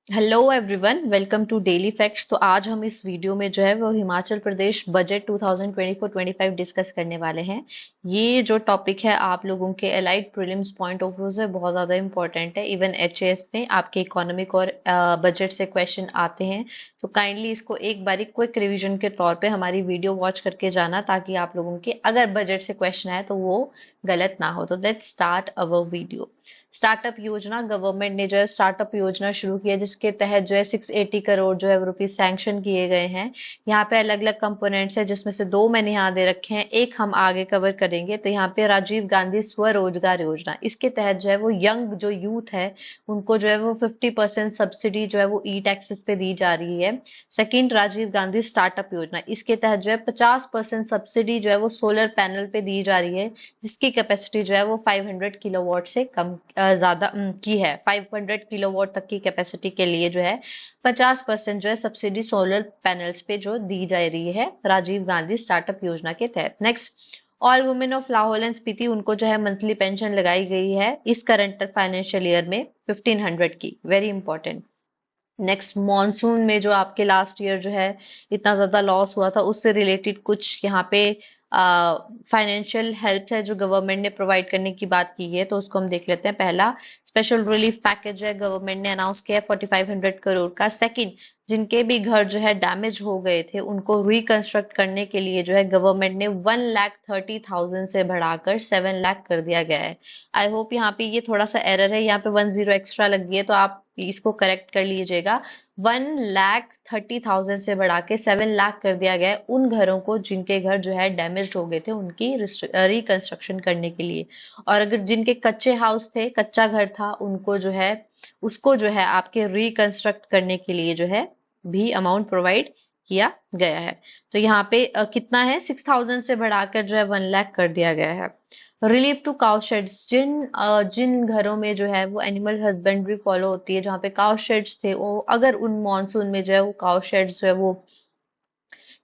Hello everyone, welcome to daily facts. तो आज हम इस वीडियो में जो है वो हिमाचल प्रदेश बजट 2024-25 डिस्कस करने वाले हैं। ये जो टॉपिक है आप लोगों के allied prelims point of view से बहुत ज़्यादा इंपॉर्टेंट है। इवन एचएएस में आपके इकोनॉमिक और बजट से क्वेश्चन आते हैं। तो काइंडली इसको एक बारी क्विक रिवीजन के तौर पे हमारी वीडियो वॉच करके जाना, ताकि आप लोगों के अगर बजट से क्वेश्चन आए तो वो गलत ना हो। तो let's start our video. Startup योजना, गवर्नमेंट ने जो है स्टार्टअप योजना शुरू की है, जिसके तहत जो है 680 करोड़ जो है रुपीज सैंक्शन किए गए हैं। यहाँ पे अलग अलग कंपोनेंट्स है, जिसमें से दो मैंने यहाँ दे रखे हैं, एक हम आगे कवर करेंगे। तो यहाँ पे राजीव गांधी स्वरोजगार योजना, इसके तहत जो है वो यंग जो यूथ है उनको जो है वो 50% सब्सिडी जो है वो ई टैक्सेस पे दी जा रही है। सेकंड, राजीव गांधी स्टार्टअप योजना, इसके तहत जो है 50% सब्सिडी जो है वो सोलर पैनल पे दी जा रही है, जिसकी कैपेसिटी जो है वो 500 किलोवाट से कम ज्यादा की है। 500 किलोवाट तक की कैपेसिटी के लिए जो है 50% जो है सब्सिडी सोलर पैनल्स पे जो दी जा रही है राजीव गांधी स्टार्टअप योजना के तहत। Next, all women of Lahaul and Spiti, उनको जो है मंथली पेंशन लगाई गई है इस करंट फाइनेंशियल ईयर में 1500 की। Very important. नेक्स्ट, मॉनसून में जो आपके लास्ट ईयर जो है इतना ज्यादा लॉस हुआ था, उससे रिलेटेड कुछ यहाँ पे फाइनेंशियल हेल्प है जो गवर्नमेंट ने प्रोवाइड करने की बात की है, तो उसको हम देख लेते हैं। पहला, स्पेशल रिलीफ पैकेज जो है गवर्नमेंट ने अनाउंस किया है 4500 करोड़ का। सेकंड, जिनके भी घर जो है डैमेज हो गए थे उनको रिकंस्ट्रक्ट करने के लिए जो है गवर्नमेंट ने 1,30,000 से बढ़ाकर 7 लाख कर दिया गया है। आई होप यहाँ पे ये थोड़ा सा एरर है, यहाँ पे 10 एक्स्ट्रा लग गई है, तो आप इसको करेक्ट कर लीजिएगा। 1,30,000 से बढ़ा के 7 लाख कर दिया गया है उन घरों को जिनके घर जो है डैमेज हो गए थे, उनकी रिकंस्ट्रक्शन करने के लिए। और अगर जिनके कच्चे हाउस थे, कच्चा घर था, उनको जो है उसको जो है आपके रिकंस्ट्रक्ट करने के लिए जो है भी अमाउंट प्रोवाइड किया गया है। तो यहाँ पे कितना है, 6,000 से बढ़ाकर जो है 1 लाख कर दिया गया है। रिलीफ टू काउ शेड्स, जिन घरों में जो है वो एनिमल हस्बेंड्री फॉलो होती है, जहाँ पे काउ शेड्स थे, वो अगर उन मॉनसून में जो है वो काउ शेड्स जो है वो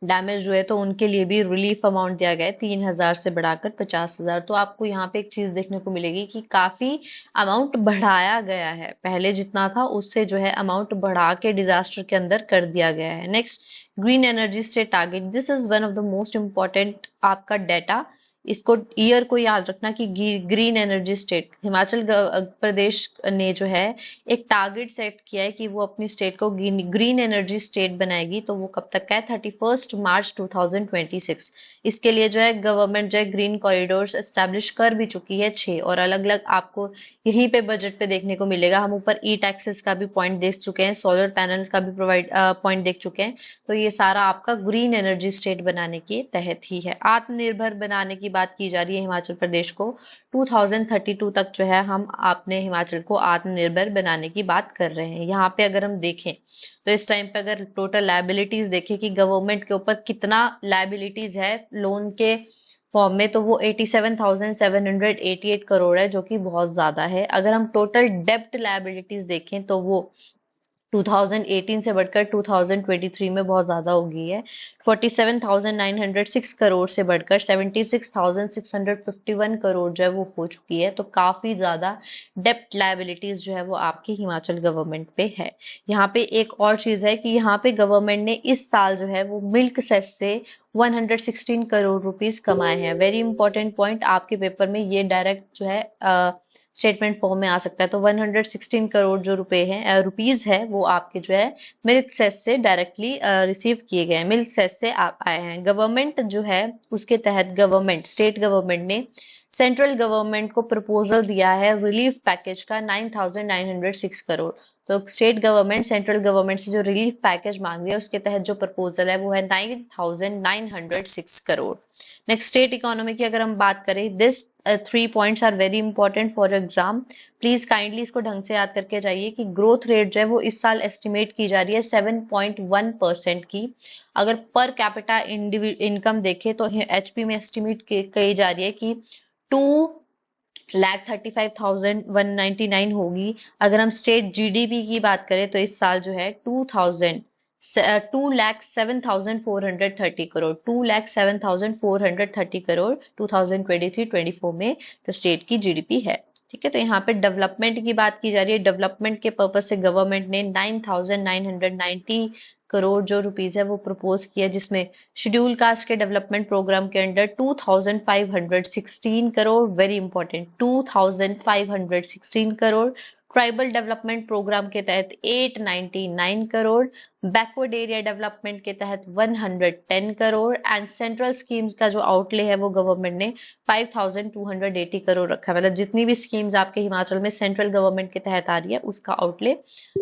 डैमेज हुए, तो उनके लिए भी रिलीफ अमाउंट दिया गया है 3,000 से बढ़ाकर 50,000। तो आपको यहाँ पे एक चीज देखने को मिलेगी कि काफी अमाउंट बढ़ाया गया है, पहले जितना था उससे जो है अमाउंट बढ़ा के डिजास्टर के अंदर कर दिया गया है। Next, green energy state target, this is one of the most important आपका डेटा। इसको ईयर को याद रखना कि green energy state, Himachal Pradesh ने जो है एक टारगेट सेट किया है कि वो अपनी स्टेट को ग्रीन एनर्जी स्टेट बनाएगी। तो वो कब तक का है, 31 मार्च 2026। इसके लिए जो है गवर्नमेंट जो है ग्रीन कॉरिडोर्स एस्टेब्लिश कर भी चुकी है 6, और अलग अलग आपको यहीं पे बजट पे देखने को मिलेगा। हम ऊपर ई टैक्सेस का भी पॉइंट देख चुके हैं, सोलर पैनल का भी प्रोवाइड पॉइंट देख चुके हैं। तो ये सारा आपका ग्रीन एनर्जी स्टेट बनाने के तहत ही है। आत्मनिर्भर बनाने की बात की जा रही है हिमाचल प्रदेश को। 2032 तक जो है हम अपने हिमाचल को आत्मनिर्भर बनाने की बात कर रहे हैं। यहाँ पे अगर हम देखें तो इस टाइम पे अगर टोटल लायबिलिटीज देखें कि गवर्नमेंट के ऊपर कितना लायबिलिटीज है लोन के फॉर्म में, तो वो 87,788 करोड़ है, जो कि बहुत ज्यादा है। अगर हम टोटल डेब्ट लायबिलिटीज देखें तो वो 2018 से बढ़कर 2023 में बहुत ज्यादा हो गई है। 47,906 करोड़ से बढ़कर 76,651 करोड़ जो है वो हो चुकी है। तो काफी ज्यादा डेप्ट लायबिलिटीज जो है वो आपकी हिमाचल गवर्नमेंट पे है। यहाँ पे एक और चीज है कि यहाँ पे गवर्नमेंट ने इस साल जो है वो मिल्क सेस से 116 करोड़ रुपीस कमाए हैं। वेरी इंपॉर्टेंट पॉइंट, आपके पेपर में ये डायरेक्ट जो है स्टेटमेंट फॉर्म में आ सकता है। तो 116 करोड़ जो रुपए हैं, रुपीज है, वो आपके जो है मिल्क सेस से डायरेक्टली रिसीव किए गए हैं, मिल्क सेस से आप आए हैं। गवर्नमेंट जो है उसके तहत गवर्नमेंट, स्टेट गवर्नमेंट ने सेंट्रल गवर्नमेंट को प्रपोजल दिया है रिलीफ पैकेज का 9,906 करोड़। तो स्टेट गवर्नमेंट सेंट्रल गवर्नमेंट से जो रिलीफ पैकेज मांग रही है, उसके तहत जो प्रपोजल है वो है 9,906 करोड़। नेक्स्ट, स्टेट इकोनॉमी की अगर हम बात करें, this 3 points are very important for exam. Please kindly इसको ढंग से याद करके जाइए कि ग्रोथ रेट जो है वो इस साल एस्टिमेट की जा रही है 7.1% की। अगर पर कैपिटा इनकम देखे तो एचपी में एस्टिमेट की जा रही है कि 2,35,199 होगी। अगर हम स्टेट जीडीपी की बात करें तो इस साल जो है 2,07,430 करोड़, 2,07,430 करोड़ 2023-24 में तो स्टेट की जीडीपी है। ठीक है। तो यहाँ पे डेवलपमेंट की बात की जा रही है। डेवलपमेंट के पर्पज से गवर्नमेंट ने 9,990 करोड़ जो रुपीज है वो प्रपोज किया, जिसमें शेड्यूल कास्ट के डेवलपमेंट प्रोग्राम के under 2,516 crore, very important, 2,516 crore, tribal development program के तहत 899 करोड़, बैकवर्ड एरिया डेवलपमेंट के तहत 110 करोड़ एंड सेंट्रल स्कीम्स का जो आउटले है वो गवर्नमेंट ने 5,280 करोड़ रखा है। मतलब जितनी भी स्कीम्स आपके हिमाचल में सेंट्रल गवर्नमेंट के तहत आ रही है उसका आउटले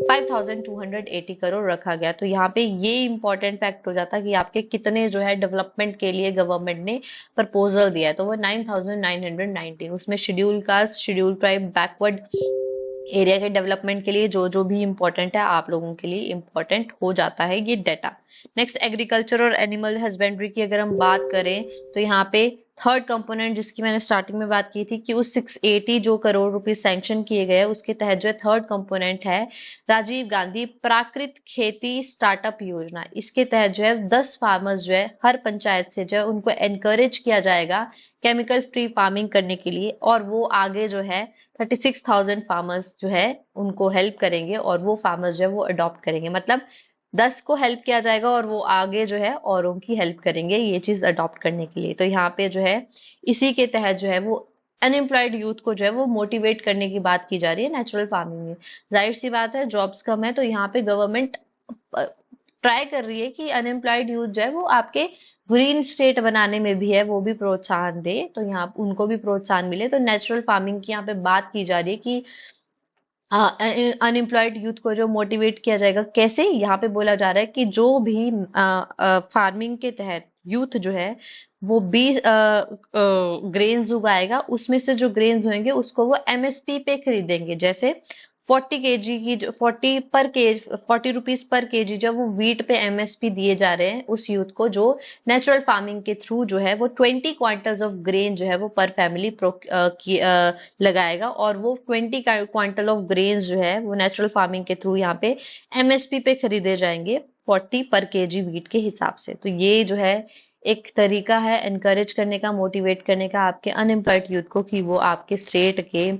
5,280 करोड़ रखा गया। तो यहाँ पे ये इंपॉर्टेंट फैक्ट हो जाता है कि आपके कितने जो है डेवलपमेंट के लिए गवर्नमेंट ने प्रपोजल दिया है, तो वो 9,919, उसमें schedule caste, schedule tribe, backward area के डेवलपमेंट के लिए जो जो भी इंपॉर्टेंट है आप लोगों के लिए इंपॉर्टेंट हो जाता है ये डाटा। नेक्स्ट एग्रीकल्चर और एनिमल हस्बेंड्री की अगर हम बात करें तो यहाँ पे थर्ड कंपोनेंट जिसकी मैंने स्टार्टिंग में बात की थी कि उस 680 जो करोड़ रुपए सैंक्शन किए गए उसके तहत जो है थर्ड कंपोनेंट है राजीव गांधी प्राकृत खेती स्टार्टअप योजना। इसके तहत जो है 10 फार्मर्स जो है हर पंचायत से जो है उनको एनकरेज किया जाएगा केमिकल फ्री फार्मिंग करने के लिए, और वो आगे जो है 36,000 फार्मर्स जो है उनको हेल्प करेंगे और वो फार्मर्स जो है वो अडॉप्ट करेंगे। मतलब 10 को हेल्प किया जाएगा और वो आगे जो है औरों की हेल्प करेंगे ये चीज अडॉप्ट करने के लिए। तो यहाँ पे जो है इसी के तहत जो है वो अनएम्प्लॉयड यूथ को जो है वो मोटिवेट करने की बात की जा रही है नेचुरल फार्मिंग में। जाहिर सी बात है जॉब्स कम है, तो यहाँ पे गवर्नमेंट ट्राई कर रही है कि अनएम्प्लॉयड यूथ जो है वो आपके ग्रीन स्टेट बनाने में भी है वो भी प्रोत्साहन दे, तो यहाँ उनको भी प्रोत्साहन मिले। तो नेचुरल फार्मिंग की यहाँ पे बात की जा रही है कि अनएम्प्लॉयड यूथ को जो मोटिवेट किया जाएगा कैसे। यहाँ पे बोला जा रहा है कि जो भी फार्मिंग के तहत यूथ जो है वो 20 ग्रेन्स उगाएगा, उसमें से जो ग्रेन्स होंगे उसको वो एमएसपी पे खरीदेंगे। जैसे 40 केजी की 40 रुपीज पर केजी जब वो वीट पे एमएसपी दिए जा रहे हैं उस यूथ को जो नेचुरल फार्मिंग के थ्रू जो है वो 20 क्वांटल्स ऑफ ग्रेन जो है वो पर फैमिली लगाएगा, और वो 20 क्वांटल ऑफ ग्रेन्स जो है वो नेचुरल फार्मिंग के थ्रू यहाँ पे एमएसपी पे खरीदे जाएंगे 40 पर केजी वीट के हिसाब से। तो ये जो है एक तरीका है एनकरेज करने का, मोटिवेट करने का आपके अनएम्प्लॉयड यूथ को कि वो आपके स्टेट के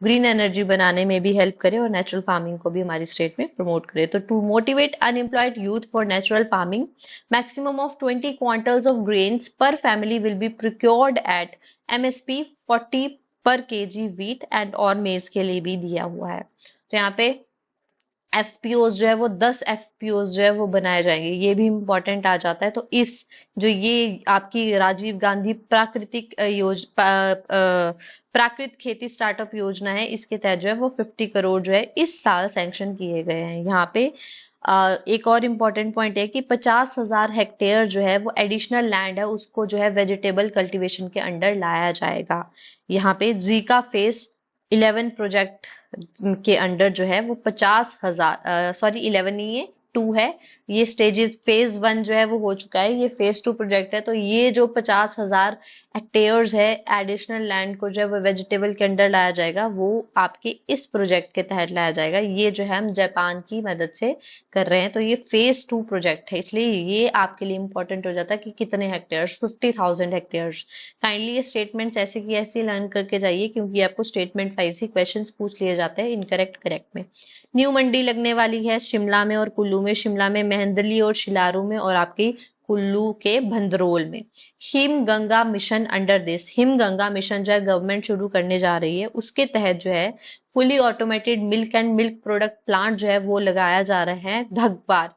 ग्रीन एनर्जी बनाने में भी हेल्प करे और नेचुरल फार्मिंग को भी हमारी स्टेट में प्रमोट करे। तो to motivate unemployed youth for natural farming maximum of 20 quintals of grains per family will be procured at MSP 40 per KG wheat and और मेज के लिए भी दिया हुआ है। तो यहाँ पे एफपीओज जो है वो 10 एफपीओज जो है वो बनाए जाएंगे, ये भी इंपॉर्टेंट आ जाता है। तो इस जो ये आपकी राजीव गांधी प्राकृत खेती स्टार्टअप योजना है इसके तहत जो है वो 50 करोड़ जो है इस साल सैंक्शन किए गए हैं। यहाँ पे एक और इम्पोर्टेंट पॉइंट है कि 50,000 हेक्टेयर जो है वो एडिशनल लैंड है उसको जो है वेजिटेबल कल्टीवेशन के अंडर लाया जाएगा। यहाँ पे जीका फेस 11 प्रोजेक्ट के अंडर जो है वो 50,000 सॉरी 11 नहीं है 2 है, ये स्टेजेस फेज 1 जो है वो हो चुका है, ये फेज 2 प्रोजेक्ट है। तो ये जो 50,000 हेक्टेयर्स है एडिशनल लैंड को जो है वो वेजिटेबल के अंडर लाया जाएगा वो आपके इस प्रोजेक्ट के तहत लाया जाएगा। ये जो है हम जापान की मदद से कर रहे हैं। तो ये फेज 2 प्रोजेक्ट है, इसलिए ये आपके लिए इंपॉर्टेंट हो जाता है कि कितने हेक्टेयर्स, 50,000 हेक्टेयर्स। काइंडली ये स्टेटमेंट्स ऐसे की ऐसे लर्न करके जाइए क्योंकि आपको स्टेटमेंट वाइज ही क्वेश्चंस पूछ लिए जाते हैं इनकरेक्ट करेक्ट में। न्यू मंडी लगने वाली है शिमला में और कुल्लू में, शिमला में मेहंदली और शिलारू में और आपकी कुल्लू के भंदरोल में। Him Ganga mission under this, him Ganga mission जो है गवर्नमेंट शुरू करने जा रही है, उसके तहत जो है fully automated milk and milk product plant जो है वो लगाया जा रहा है धगबार।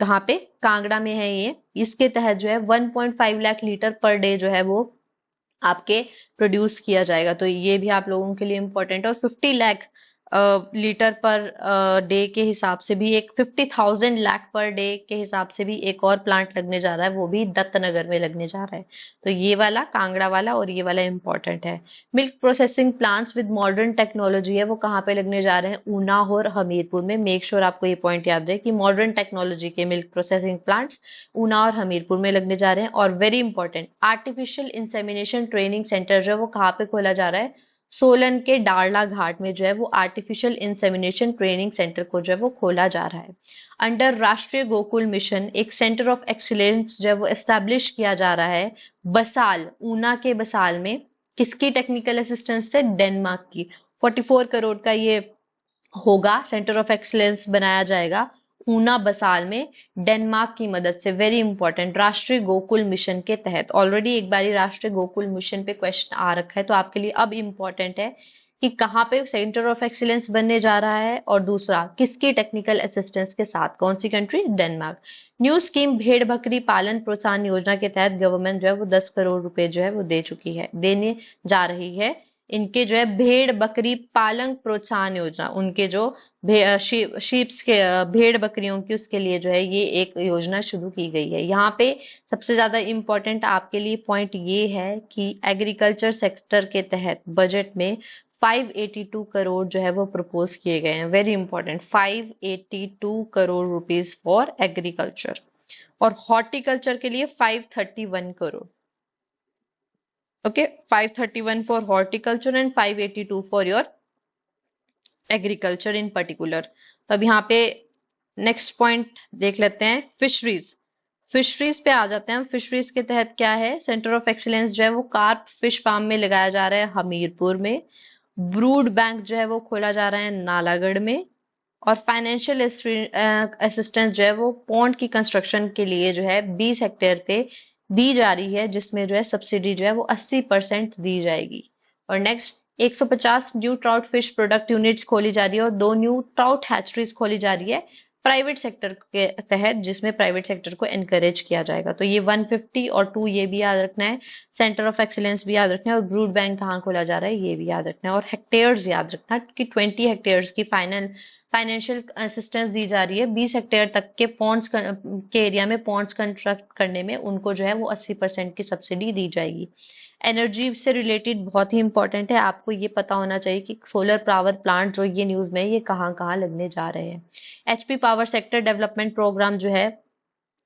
कहाँ पे? कांगड़ा में है ये। इसके तहत जो है 1.5 लाख लीटर पर डे जो है वो आपके प्रोड्यूस किया जाएगा। तो ये भी आप लोगों के लिए इंपॉर्टेंट है। और 50 लाख लीटर पर डे के हिसाब से भी एक 50,000 लाख पर डे के हिसाब से भी एक और प्लांट लगने जा रहा है, वो भी दत्तनगर में लगने जा रहा है। तो ये वाला कांगड़ा वाला और ये वाला इंपॉर्टेंट है। Milk processing plants with modern technology है वो कहाँ पे लगने जा रहे हैं? ऊना और हमीरपुर में। मेक श्योर आपको ये पॉइंट याद रहे कि मॉडर्न टेक्नोलॉजी के मिल्क प्रोसेसिंग प्लांट्स ऊना और हमीरपुर में लगने जा रहे हैं। और very important artificial insemination training centre जो है वो कहाँ पे खोला जा रहा है? सोलन के डारला घाट में जो है वो आर्टिफिशियल इंसेमिनेशन ट्रेनिंग सेंटर को जो है वो खोला जा रहा है। अंडर राष्ट्रीय गोकुल मिशन एक सेंटर ऑफ एक्सीलेंस जो है वो एस्टैब्लिश किया जा रहा है बसाल, ऊना के बसाल में। किसकी टेक्निकल असिस्टेंस से? डेनमार्क की। 44 करोड़ का ये होगा, सेंटर ऑफ एक्सीलेंस बनाया जाएगा ऊना बसाल में डेनमार्क की मदद से। वेरी इंपॉर्टेंट, राष्ट्रीय गोकुल मिशन के तहत। ऑलरेडी एक बारी राष्ट्रीय गोकुल मिशन पे क्वेश्चन आ रखा है, तो आपके लिए अब इंपॉर्टेंट है कि कहाँ पे सेंटर ऑफ एक्सीलेंस बनने जा रहा है, और दूसरा किसकी टेक्निकल असिस्टेंस के साथ, कौन सी कंट्री, डेनमार्क। न्यू स्कीम भेड़ बकरी पालन प्रोत्साहन योजना के तहत गवर्नमेंट जो है वो 10 करोड़ रुपए जो है वो दे चुकी है, देने जा रही है। इनके जो है भेड़ बकरी पालन प्रोत्साहन योजना, उनके जो शीप्स के भेड़ बकरियों की, उसके लिए जो है ये एक योजना शुरू की गई है। यहाँ पे सबसे ज्यादा इम्पोर्टेंट आपके लिए पॉइंट ये है कि एग्रीकल्चर सेक्टर के तहत बजट में 582 करोड़ जो है वो प्रपोज किए गए हैं। Very important, 582 crore rupees for agriculture, और हॉर्टिकल्चर के लिए 531 crore. Okay, 531 for horticulture and 582 for your agriculture in particular. तो अब यहाँ पे नेक्स्ट पॉइंट देख लेते हैं, फिशरीज। फिशरीज पे आ जाते हैं हम। फिशरीज के तहत क्या है, सेंटर ऑफ एक्सीलेंस जो है वो कार्प फिश फार्म में लगाया जा रहा है हमीरपुर में। ब्रूड बैंक जो है वो खोला जा रहा है नालागढ़ में। और फाइनेंशियल असिस्टेंस जो है वो पॉन्ड की कंस्ट्रक्शन के लिए जो है 20 हेक्टेयर पे दी जा रही है, जिसमें जो है सब्सिडी जो है वो 80% दी जाएगी। और next 150 new trout fish product units खोली जा रही है, और 2 न्यू ट्राउट हैचरीज खोली जा रही है प्राइवेट सेक्टर के तहत, जिसमें प्राइवेट सेक्टर को एनकरेज किया जाएगा। तो ये 150 और 2 ये भी याद रखना है, सेंटर ऑफ एक्सीलेंस भी याद रखना है, और ब्रूड बैंक कहाँ खोला जा रहा है ये भी याद रखना है, और हेक्टेयर्स याद रखना कि 20 हेक्टेयर्स की फाइनेंशियल असिस्टेंस दी जा रही है। 20 हेक्टेयर तक के पॉन्ड्स के एरिया में पॉन्ड्स कंस्ट्रक्ट करने में उनको जो है वो 80% की सब्सिडी दी जाएगी। एनर्जी से रिलेटेड बहुत ही इंपॉर्टेंट है, आपको ये पता होना चाहिए कि सोलर पावर प्लांट जो ये न्यूज में ये कहाँ कहाँ लगने जा रहे हैं। HP power sector development program जो है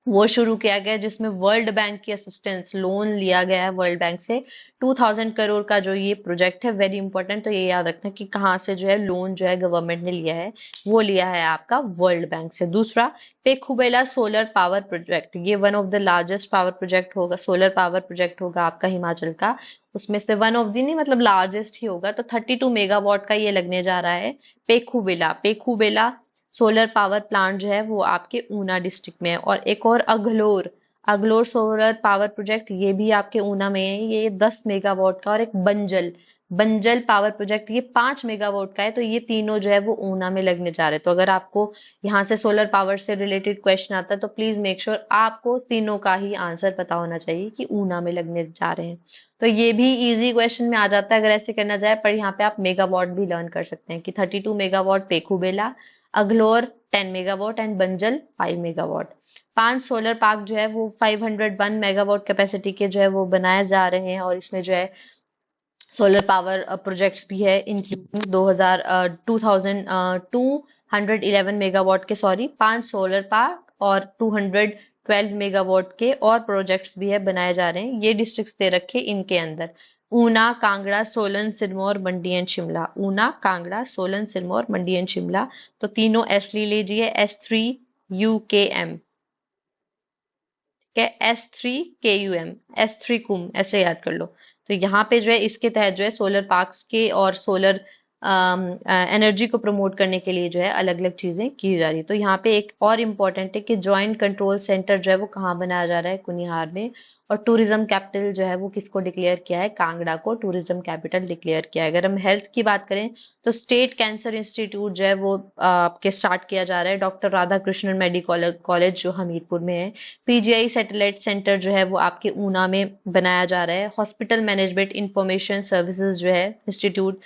वो शुरू किया गया, जिसमें वर्ल्ड बैंक की असिस्टेंस, लोन लिया गया है वर्ल्ड बैंक से 2000 करोड़ का जो ये प्रोजेक्ट है। वेरी इंपॉर्टेंट, तो ये याद रखना कि कहाँ से जो है लोन जो है गवर्नमेंट ने लिया है, वो लिया है आपका वर्ल्ड बैंक से। दूसरा, पेखुबेला सोलर पावर प्रोजेक्ट, ये one of the largest power project होगा, सोलर पावर प्रोजेक्ट होगा आपका हिमाचल का। उसमें से वन ऑफ दी नहीं, मतलब लार्जेस्ट ही होगा। तो 32 मेगावाट का ये लगने जा रहा है Pekhubela. Pekhubela solar power plant जो है वो आपके ऊना डिस्ट्रिक्ट में है। और एक और अघलोर, अघलोर सोलर पावर प्रोजेक्ट, ये भी आपके ऊना में है, ये 10 मेगावाट का। और एक बंजल, बंजल पावर प्रोजेक्ट, ये 5 मेगावाट का है। तो ये तीनों जो है वो ऊना में लगने जा रहे हैं। तो अगर आपको यहाँ से सोलर पावर से रिलेटेड क्वेश्चन आता है तो प्लीज मेक श्योर आपको तीनों का ही आंसर पता होना चाहिए कि ऊना में लगने जा रहे हैं। तो ये भी इजी क्वेश्चन में आ जाता है अगर ऐसे करना जाए, पर यहाँ पे आप मेगावाट भी लर्न कर सकते हैं कि 32 megawatt Pekhubela, Aglor 10 megawatt and Banjal 5 megawatt. 5 solar park जो है वो 501 मेगावाट कैपेसिटी के जो है वो बनाए जा रहे हैं, और इसमें जो है सोलर पावर प्रोजेक्ट्स भी है, इंक्लूडिंग 211 मेगावाट के, सॉरी 5 सोलर पार्क और 212 मेगावाट के और प्रोजेक्ट्स भी है बनाए जा रहे हैं। ये डिस्ट्रिक्ट्स दे रखे इनके अंदर, ऊना, कांगड़ा, सोलन, सिरमौर, मंडी एंड शिमला। ऊना, कांगड़ा, सोलन, सिरमौर, मंडी एंड शिमला। तो तीनों एस ले लीजिए, S3UKM, ठीक है, S3KUM, S3 कुम, ऐसे याद कर लो। तो यहाँ पे जो है इसके तहत जो है सोलर पार्क्स के और सोलर एनर्जी को प्रमोट करने के लिए जो है अलग अलग चीजें की जा रही है। तो यहाँ पे एक और इम्पोर्टेंट है कि ज्वाइंट कंट्रोल सेंटर जो है वो कहाँ बनाया जा रहा है, कुनिहार में। और टूरिज्म कैपिटल जो है वो किसको डिक्लेयर किया है, कांगड़ा को टूरिज्म कैपिटल डिक्लेयर किया है। अगर हम हेल्थ की बात करें तो स्टेट कैंसर इंस्टीट्यूट जो है वो आपके स्टार्ट किया जा रहा है, doctor Radha Krishnan medical college जो हमीरपुर में है। पीजीआई सैटेलाइट सेंटर जो है वो आपके ऊना में बनाया जा रहा है। हॉस्पिटल मैनेजमेंट इंफॉर्मेशन सर्विसेज जो है इंस्टीट्यूट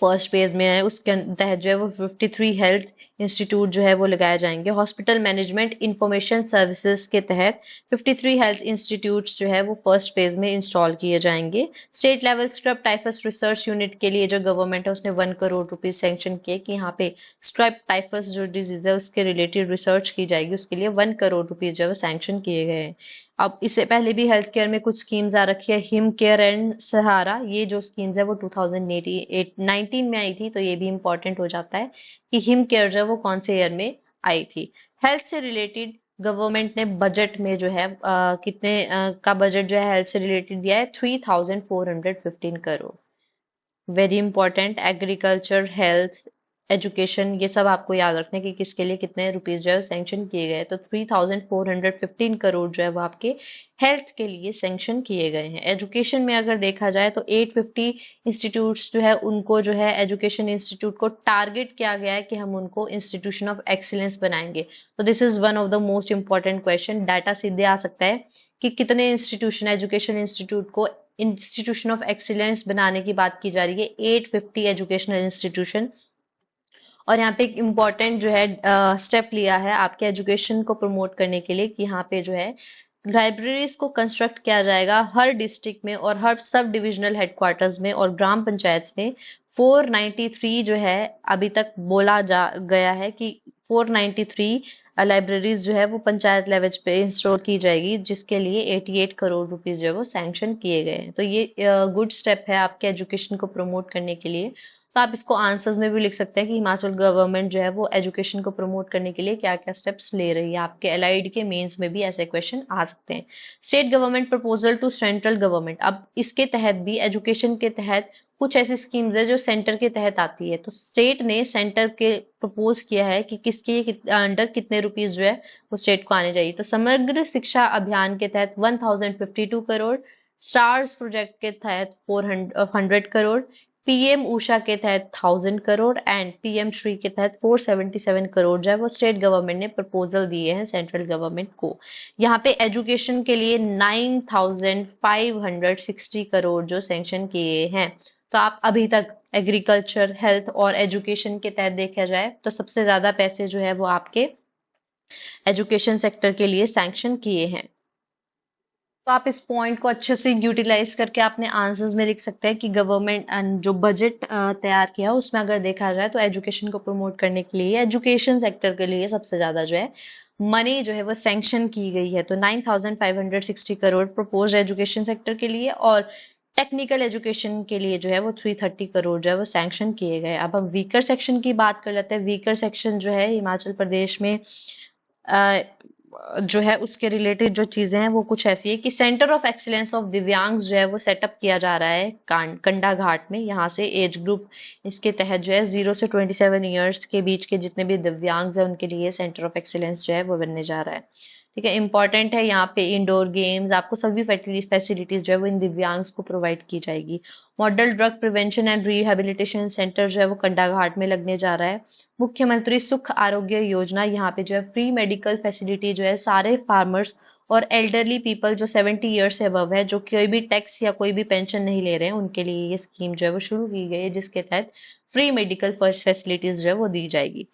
फर्स्ट फेज में है, उसके तहत जो है वो 53 हेल्थ इंस्टीट्यूट जो है वो लगाए जाएंगे। हॉस्पिटल मैनेजमेंट इंफॉर्मेशन सर्विसेज के तहत 53 हेल्थ इंस्टीट्यूट्स जो है वो फर्स्ट फेज में इंस्टॉल किए जाएंगे। State level scrub typhus research unit के लिए जो गवर्नमेंट है उसने 1 करोड़ रुपीज सैंक्शन किए कि यहाँ पे स्क्रब टाइफस जो डिजीज है उसके रिलेटेड रिसर्च की जाएगी, उसके लिए 1 करोड़ रुपीज जो है वो सैंक्शन किए गए हैं। अब इससे पहले भी हेल्थ केयर में कुछ स्कीम्स आ रखी है, हिम केयर एंड सहारा, ये जो स्कीम्स है वो 2019 में आई थी। तो ये भी इंपॉर्टेंट हो जाता है कि हिम केयर जो है वो कौन से ईयर में आई थी। हेल्थ से रिलेटेड गवर्नमेंट ने बजट में जो है कितने का बजट जो है हेल्थ से रिलेटेड दिया है, 3415 crore. Very important. Agriculture, health, education, ये सब आपको याद रखना है कि किसके लिए कितने रुपीज जो है सैंक्शन किए गए। तो 3,415 करोड़ जो है वो आपके हेल्थ के लिए सैंक्शन किए गए हैं। एजुकेशन में अगर देखा जाए तो 850 इंस्टीट्यूट्स जो है उनको जो है एजुकेशन इंस्टीट्यूट को टारगेट किया गया है कि हम उनको इंस्टीट्यूशन ऑफ एक्सीलेंस बनाएंगे। तो this is one of the most important question. Data सीधे आ सकता है कि कितने इंस्टीट्यूशन, एजुकेशन इंस्टीट्यूट को इंस्टीट्यूशन ऑफ एक्सीलेंस बनाने की बात की जा रही है। 850 एजुकेशनल इंस्टीट्यूशन। और यहाँ पे एक इम्पॉर्टेंट जो है स्टेप लिया है आपके एजुकेशन को प्रमोट करने के लिए कि यहाँ पे जो है लाइब्रेरीज को कंस्ट्रक्ट किया जाएगा हर डिस्ट्रिक्ट में और हर सब डिविजनल हेडक्वार्टर्स में और ग्राम पंचायत में। 493 जो है अभी तक बोला जा गया है कि 493 लाइब्रेरीज जो है वो पंचायत लेवल पे इंस्टॉल की जाएगी, जिसके लिए 88 करोड़ रुपीज जो है वो सैंक्शन किए गए हैं। तो ये गुड स्टेप है आपके एजुकेशन को प्रमोट करने के लिए। तो आप इसको आंसर्स में भी लिख सकते हैं कि हिमाचल गवर्नमेंट जो है वो एजुकेशन को प्रमोट करने के लिए क्या क्या स्टेप्स ले रही है। आपके एलआईडी के मेंस में भी ऐसे क्वेश्चन आ सकते हैं। State government proposal to central government, अब इसके तहत भी एजुकेशन के तहत कुछ ऐसी स्कीम्स है जो सेंटर के तहत आती है। तो स्टेट ने सेंटर के प्रपोज किया है कि किसके अंडर कितने रुपीज जो है वो स्टेट को आने चाहिए। तो समग्र शिक्षा अभियान के तहत 1052 करोड़, स्टार्स प्रोजेक्ट के तहत 400 करोड़, पीएम ऊषा के तहत 1000 करोड़ एंड पीएम श्री के तहत 477 करोड़ जो है वो स्टेट गवर्नमेंट ने प्रपोजल दिए हैं सेंट्रल गवर्नमेंट को। यहाँ पे एजुकेशन के लिए 9560 करोड़ जो सैंक्शन किए हैं। तो आप अभी तक एग्रीकल्चर, हेल्थ और एजुकेशन के तहत देखा जाए तो सबसे ज्यादा पैसे जो है वो आपके एजुकेशन सेक्टर के लिए सैंक्शन किए हैं। तो आप इस पॉइंट को अच्छे से यूटिलाइज करके अपने आंसर्स में लिख सकते हैं कि गवर्नमेंट जो बजट तैयार किया उसमें अगर देखा जाए तो एजुकेशन को प्रमोट करने के लिए एजुकेशन सेक्टर के लिए सबसे ज्यादा जो है मनी जो है वो सैंक्शन की गई है। तो 9560 करोड़ प्रपोज एजुकेशन सेक्टर के लिए और टेक्निकल एजुकेशन के लिए जो है वो 330 करोड़ जो है वो सैंक्शन किए गए। अब हम वीकर सेक्शन की बात कर लेते हैं। वीकर सेक्शन जो है हिमाचल प्रदेश में जो है उसके रिलेटेड जो चीजें हैं वो कुछ ऐसी है कि सेंटर ऑफ एक्सीलेंस ऑफ दिव्यांग जो है वो सेटअप किया जा रहा है कंडा घाट में। यहाँ से एज ग्रुप इसके तहत जो है 0 से 27 ईयर्स के बीच के जितने भी दिव्यांग हैं उनके लिए सेंटर ऑफ एक्सीलेंस जो है वो बनने जा रहा है। ठीक है, इंपॉर्टेंट है। यहाँ पे इंडोर गेम्स, आपको सभी फैसिलिटीज जो है वो इन दिव्यांग्स को प्रोवाइड की जाएगी। Model drug prevention and rehabilitation centre जो है वो कंडा घाट में लगने जा रहा है। मुख्यमंत्री सुख आरोग्य योजना, यहाँ पे जो है फ्री मेडिकल फैसिलिटी जो है सारे फार्मर्स और एल्डरली पीपल जो 70 ईयर्स से अबव है, जो कोई भी टैक्स या कोई भी पेंशन नहीं ले रहे हैं, उनके लिए ये स्कीम जो है वो शुरू की गई है, जिसके तहत फ्री मेडिकल फैसिलिटीज जो है वो दी जाएगी।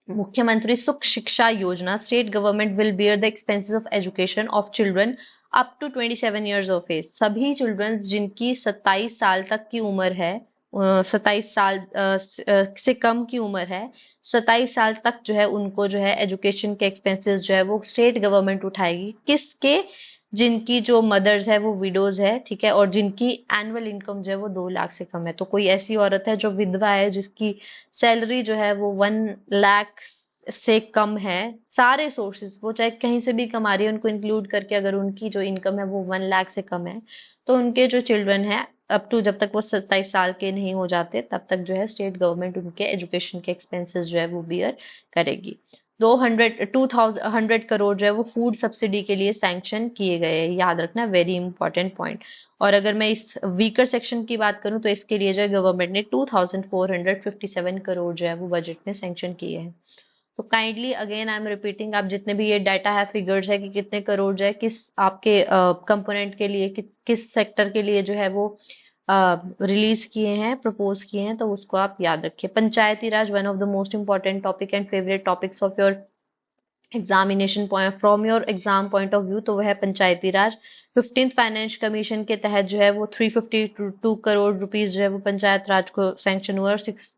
मुख्यमंत्री सुख शिक्षा योजना, state government will bear the expenses of education of children up to 27 years of age. सभी चिल्ड्रन जिनकी 27 साल तक की उम्र है, 27 साल से कम की उम्र है, 27 साल तक जो है उनको जो है एजुकेशन के एक्सपेंसेस जो है वो स्टेट गवर्नमेंट उठाएगी। किसके? जिनकी जो मदर्स है वो विडोज है, ठीक है, और जिनकी एनुअल इनकम जो है वो 2 लाख से कम है। तो कोई ऐसी औरत है जो विधवा है जिसकी सैलरी जो है वो 1 लाख से कम है, सारे सोर्सेज वो चाहे कहीं से भी कमा रही है उनको इंक्लूड करके, अगर उनकी जो इनकम है वो 1 लाख से कम है, तो उनके जो चिल्ड्रन है अप टू, जब तक वो 27 साल के नहीं हो जाते तब तक जो है स्टेट गवर्नमेंट उनके एजुकेशन के एक्सपेंसेस जो है वो बियर करेगी। 200 करोड़ जो है वो फूड सब्सिडी के लिए सैंक्शन किए गए हैं। याद रखना, वेरी इंपॉर्टेंट पॉइंट। और अगर मैं इस वीकर सेक्शन की बात करूं तो इसके लिए जो है गवर्नमेंट ने 2457 करोड़ जो है वो बजट में सैंक्शन किए हैं। तो kindly again I am repeating, आप जितने भी ये डाटा है, फिगर्स है कि कितने करोड़ जो है किस आपके कंपोनेंट के लिए, किस सेक्टर के लिए जो है वो रिलीज किए हैं, प्रपोज किए हैं, तो उसको आप याद रखिए। Panchayati Raj, one of the most important topic and favourite topics of your examination point, from your exam point of view, तो वह है पंचायती राज। 15th फाइनेंस कमीशन के तहत जो है वो 352 करोड़ रुपीज जो है वो पंचायत राज को सैंक्शन हुआ और 6th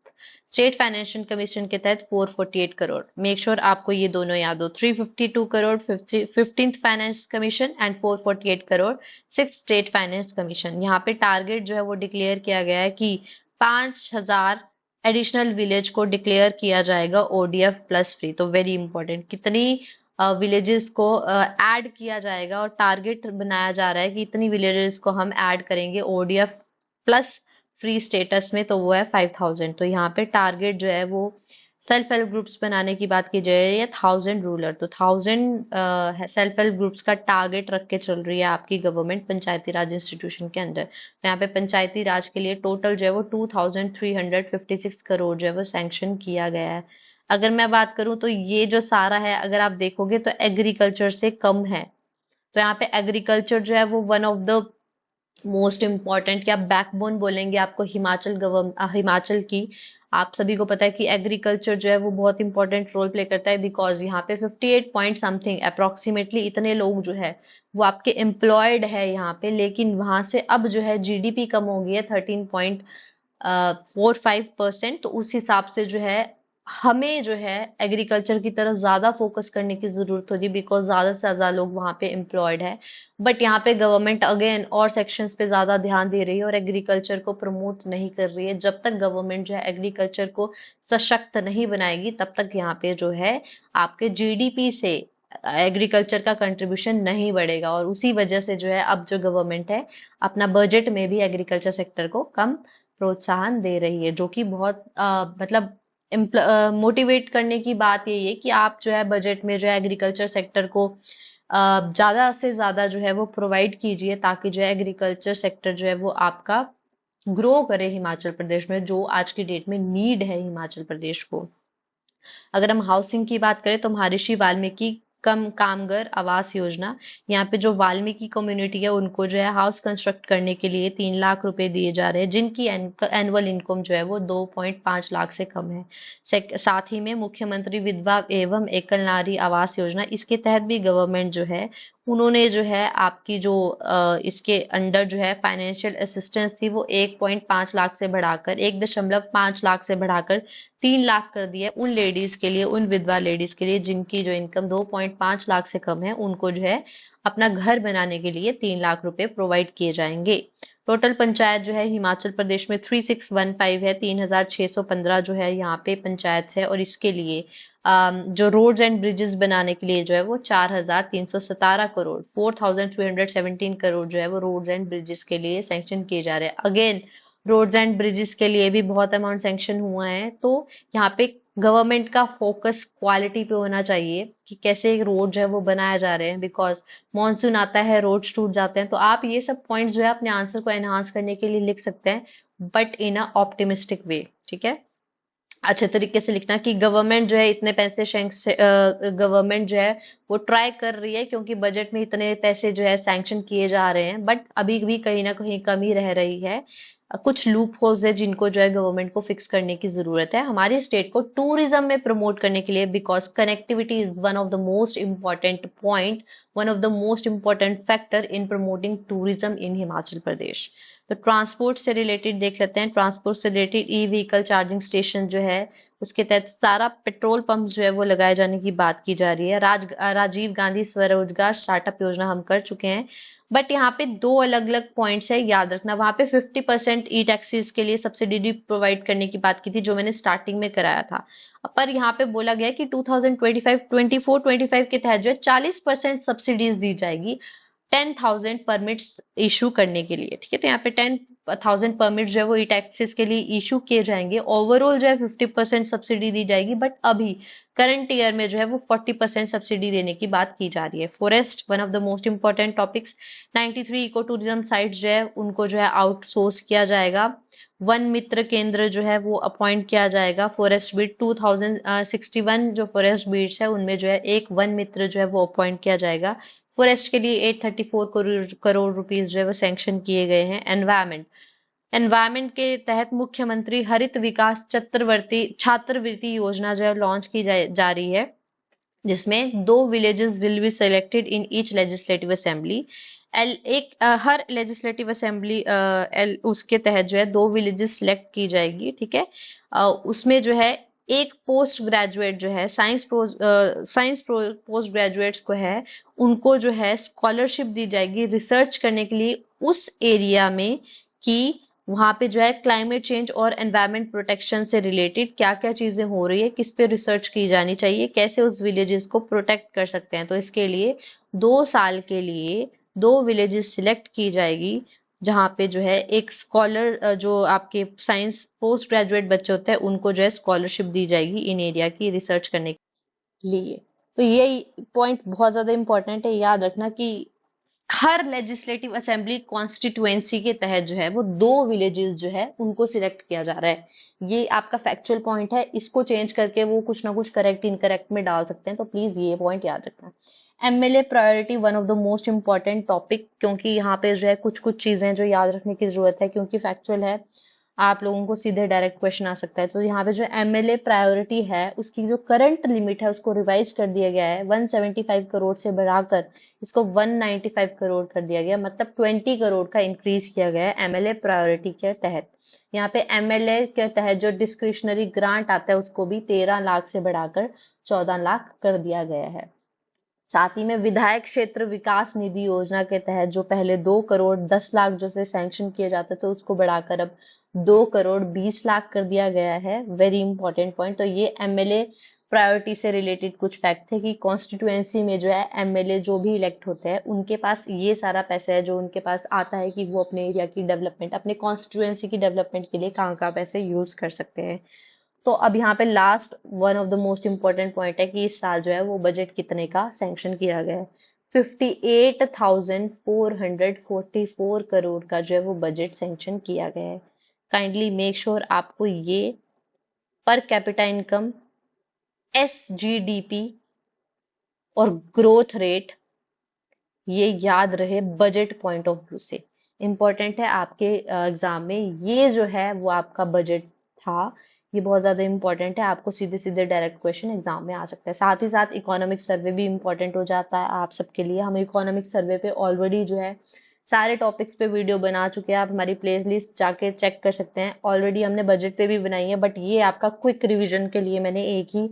स्टेट फाइनेंशियल कमीशन के तहत 448 करोड़। मेक श्योर आपको ये दोनों याद हो, 352 crore 15th finance commission and 448 crore 6th state finance commission. यहाँ पे टारगेट जो है वो डिक्लेयर किया गया है कि 5000 एडिशनल विलेज को डिक्लेयर किया जाएगा ओडीएफ प्लस फ्री। तो वेरी इंपॉर्टेंट, कितनी विलेजेस को ऐड किया जाएगा और टारगेट बनाया जा रहा है कि इतनी विलेजेस को हम ऐड करेंगे ओडीएफ प्लस फ्री स्टेटस में तो वो है 5000। तो यहाँ पे टारगेट जो है वो सेल्फ हेल्प ग्रुप्स बनाने की बात की जा रही है 1000 रूरल। तो 1000 सेल्फ हेल्प ग्रुप्स का टारगेट रख के चल रही है आपकी गवर्नमेंट पंचायती राज इंस्टीट्यूशन के अंदर। तो यहाँ पे पंचायती राज के लिए टोटल जो है वो 2356 करोड़ जो है वो सैंक्शन किया गया है। अगर मैं बात करूं तो ये जो सारा है अगर आप देखोगे तो एग्रीकल्चर से कम है। तो यहाँ पे एग्रीकल्चर जो है वो one of the most important, क्या बैकबोन बोलेंगे आपको हिमाचल की। आप सभी को पता है कि एग्रीकल्चर जो है वो बहुत इंपॉर्टेंट रोल प्ले करता है, बिकॉज यहाँ पे 58 पॉइंट समथिंग अप्रोक्सीमेटली इतने लोग जो है वो आपके एम्प्लॉयड है यहाँ पे। लेकिन वहां से अब जो है जीडीपी कम हो गई है 13.45%। तो उस हिसाब से जो है हमें जो है एग्रीकल्चर की तरफ ज्यादा फोकस करने की जरूरत होगी, बिकॉज ज्यादा से ज्यादा लोग वहां पे एम्प्लॉयड है। बट यहाँ पे गवर्नमेंट अगेन और सेक्शंस पे ज्यादा ध्यान दे रही है और एग्रीकल्चर को प्रमोट नहीं कर रही है। जब तक गवर्नमेंट जो है एग्रीकल्चर को सशक्त नहीं बनाएगी तब तक यहाँ पे जो है आपके जीडीपी से एग्रीकल्चर का कंट्रीब्यूशन नहीं बढ़ेगा। और उसी वजह से जो है अब जो गवर्नमेंट है अपना बजट में भी एग्रीकल्चर सेक्टर को कम प्रोत्साहन दे रही है, जो कि बहुत मतलब मोटिवेट करने की बात यही है कि आप जो है बजट में जो है एग्रीकल्चर सेक्टर को ज्यादा से ज्यादा जो है वो प्रोवाइड कीजिए, ताकि जो है एग्रीकल्चर सेक्टर जो है वो आपका ग्रो करे हिमाचल प्रदेश में, जो आज की डेट में नीड है हिमाचल प्रदेश को। अगर हम हाउसिंग की बात करें तो महर्षि वाल्मीकि कम कामगर आवास योजना, यहाँ पे जो वाल्मीकि कम्युनिटी है उनको जो है हाउस कंस्ट्रक्ट करने के लिए 3 लाख रुपए दिए जा रहे हैं, जिनकी एनुअल इनकम जो है वो 2.5 लाख से कम है। साथ ही में मुख्यमंत्री विधवा एवं एकल नारी आवास योजना, इसके तहत भी गवर्नमेंट जो है उन्होंने जो है आपकी जो इसके अंडर जो है फाइनेंशियल असिस्टेंस थी वो 1.5 लाख से बढ़ाकर 1.5 लाख से बढ़ाकर 3 लाख कर दिया उन लेडीज के लिए, उन विधवा लेडीज के लिए जिनकी जो इनकम 2.5 लाख से कम है। उनको जो है अपना घर बनाने के लिए 3 लाख रुपए प्रोवाइड किए जाएंगे। टोटल पंचायत जो है हिमाचल प्रदेश में 3615 है, 3615 जो है यहाँ पे पंचायत है। और इसके लिए जो रोड्स एंड ब्रिजेस बनाने के लिए जो है वो 4317 करोड़ 4317 करोड़ जो है वो रोड्स एंड ब्रिजेस के लिए सैंक्शन किए जा रहे हैं। अगेन रोड्स एंड ब्रिजेस के लिए भी बहुत अमाउंट सैंक्शन हुआ है। तो यहाँ पे गवर्नमेंट का फोकस क्वालिटी पे होना चाहिए कि कैसे रोड जो है वो बनाया जा रहे हैं, बिकॉज मॉनसून आता है रोड्स टूट जाते हैं। तो आप ये सब पॉइंट जो है अपने आंसर को एनहांस करने के लिए लिख सकते हैं, बट इन अ ऑप्टिमिस्टिक वे। ठीक है, अच्छे तरीके से लिखना कि गवर्नमेंट जो है इतने पैसे गवर्नमेंट जो है वो ट्राई कर रही है, क्योंकि बजट में इतने पैसे जो है सैंक्शन किए जा रहे हैं, बट अभी भी कहीं ना कहीं कमी रह रही है। कुछ लूप होल्स है जिनको जो है गवर्नमेंट को फिक्स करने की जरूरत है हमारी स्टेट को टूरिज्म में प्रमोट करने के लिए, because connectivity is one of the most important point, one of the most important factor in promoting tourism in Himachal Pradesh. तो ट्रांसपोर्ट से रिलेटेड देख लेते हैं। ट्रांसपोर्ट से related E vehicle charging station जो है उसके तहत सारा पेट्रोल पंप जो है वो लगाए जाने की बात की जा रही है। राजीव गांधी स्वरोजगार स्टार्टअप योजना हम कर चुके हैं, बट यहाँ पे दो अलग अलग पॉइंट्स है, याद रखना। वहां पे 50% ई टैक्सीज के लिए सब्सिडी प्रोवाइड करने की बात की थी, जो मैंने स्टार्टिंग में कराया था। पर यहाँ पे बोला गया कि 2024-25 के तहत जो है 40% सब्सिडीज दी जाएगी 10,000 परमिट्स इशू करने के लिए। ठीक है, तो यहाँ पे 10,000 परमिट जो है वो ई टैक्सेस के लिए इशू किए जाएंगे। ओवरऑल जो है 50% सब्सिडी दी जाएगी, बट अभी करंट ईयर में जो है वो 40% सब्सिडी देने की बात की जा रही है। Forest one of the most important topics, 93 eco tourism sites जो है उनको जो है आउटसोर्स किया जाएगा। वन मित्र केंद्र जो है वो अपॉइंट किया जाएगा। फॉरेस्ट बीट 2061 जो फॉरेस्ट बीट्स है उनमें जो है एक वन मित्र जो है वो अपॉइंट किया जाएगा। फॉरेस्ट के लिए 834 करोड़ रुपीस जो है वो सैंक्शन किए गए हैं। एनवायरमेंट के तहत मुख्यमंत्री हरित विकास छात्रवृत्ति योजना जो है लॉन्च की जा रही है, जिसमें 2 villages will be selected in each legislative assembly. Her legislative assembly उसके तहत जो है 2 विलेजेस सिलेक्ट की जाएगी। ठीक है, उसमें जो है एक पोस्ट ग्रेजुएट जो है साइंस पोस्ट ग्रेजुएट्स को है उनको जो है स्कॉलरशिप दी जाएगी रिसर्च करने के लिए उस एरिया में, कि वहां पे जो है क्लाइमेट चेंज और एनवायरमेंट प्रोटेक्शन से रिलेटेड क्या क्या चीजें हो रही है, किस पे रिसर्च की जानी चाहिए, कैसे उस विलेजेस को प्रोटेक्ट कर सकते हैं। तो इसके लिए 2 साल के लिए 2 विलेजेस सिलेक्ट की जाएगी जहाँ पे जो है एक स्कॉलर, जो आपके साइंस पोस्ट ग्रेजुएट बच्चे होते हैं उनको जो है स्कॉलरशिप दी जाएगी इन एरिया की रिसर्च करने के लिए। तो ये पॉइंट बहुत ज्यादा इंपॉर्टेंट है, याद रखना कि हर लेजिस्लेटिव असेंबली कॉन्स्टिट्युएंसी के तहत जो है वो 2 विलेजेस जो है उनको सिलेक्ट किया जा रहा है। ये आपका फैक्चुअल पॉइंट है, इसको चेंज करके वो कुछ ना कुछ करेक्ट इनकरेक्ट में डाल सकते हैं, तो प्लीज ये पॉइंट याद रखना। MLA priority one of the most important topic, क्योंकि यहाँ पे जो है कुछ कुछ चीजें जो याद रखने की जरूरत है, क्योंकि फैक्चुअल है, आप लोगों को सीधे डायरेक्ट क्वेश्चन आ सकता है। तो यहाँ पे जो एमएलए प्रायोरिटी है उसकी जो करंट लिमिट है उसको रिवाइज कर दिया गया है, 175 करोड़ से बढ़ाकर इसको 195 करोड़ कर दिया गया, मतलब 20 करोड़ का इंक्रीज किया गया है एमएलए प्रायोरिटी के तहत। यहाँ पे एमएलए के तहत जो डिस्क्रिशनरी ग्रांट आता है उसको भी 13 लाख से बढ़ाकर 14 लाख कर दिया गया है। साथ ही में विधायक क्षेत्र विकास निधि योजना के तहत जो पहले 2 करोड़ 10 लाख जो से सैंक्शन किए जाते थे उसको बढ़ाकर अब 2 करोड़ 20 लाख कर दिया गया है। Very important point. तो ये एमएलए प्रायोरिटी से रिलेटेड कुछ फैक्ट थे कि कॉन्स्टिट्यूएंसी में जो है एमएलए जो भी इलेक्ट होते हैं उनके पास ये सारा पैसा है जो उनके पास आता है कि वो अपने एरिया की डेवलपमेंट, अपने कॉन्स्टिट्यूएंसी की डेवलपमेंट के लिए कहाँ कहाँ पैसे यूज कर सकते हैं। तो अब यहाँ पे last one of the most important point है कि इस साल जो है वो बजट कितने का सैंक्शन किया गया है। 58,444 करोड़ का जो है वो बजट सैंक्शन किया गया है। काइंडली मेक श्योर आपको ये पर कैपिटा इनकम, एसजीडीपी और ग्रोथ रेट ये याद रहे बजट पॉइंट ऑफ व्यू से। इंपॉर्टेंट है आपके एग्जाम में, ये जो है वो आपका बजट था, ये बहुत ज्यादा इंपॉर्टेंट है, आपको सीधे सीधे डायरेक्ट क्वेश्चन एग्जाम में आ सकता है। साथ ही साथ इकोनॉमिक सर्वे भी इंपॉर्टेंट हो जाता है आप सबके लिए। हम इकोनॉमिक सर्वे पे ऑलरेडी जो है सारे टॉपिक्स पे वीडियो बना चुके हैं, आप हमारी प्ले लिस्ट जाके चेक कर सकते हैं। ऑलरेडी हमने बजट पे भी बनाई है, बट ये आपका क्विक रिविजन के लिए मैंने एक ही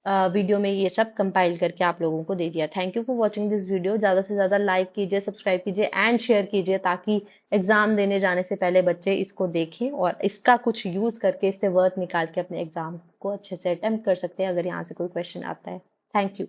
वीडियो में ये सब कंपाइल करके आप लोगों को दे दिया। Thank you for watching this video. ज़्यादा से ज़्यादा लाइक कीजिए, सब्सक्राइब कीजिए एंड शेयर कीजिए, ताकि एग्जाम देने जाने से पहले बच्चे इसको देखें और इसका कुछ यूज करके इससे वर्थ निकाल के अपने एग्जाम को अच्छे से अटेम्प्ट कर सकते हैं अगर यहाँ से कोई क्वेश्चन आता है। Thank you.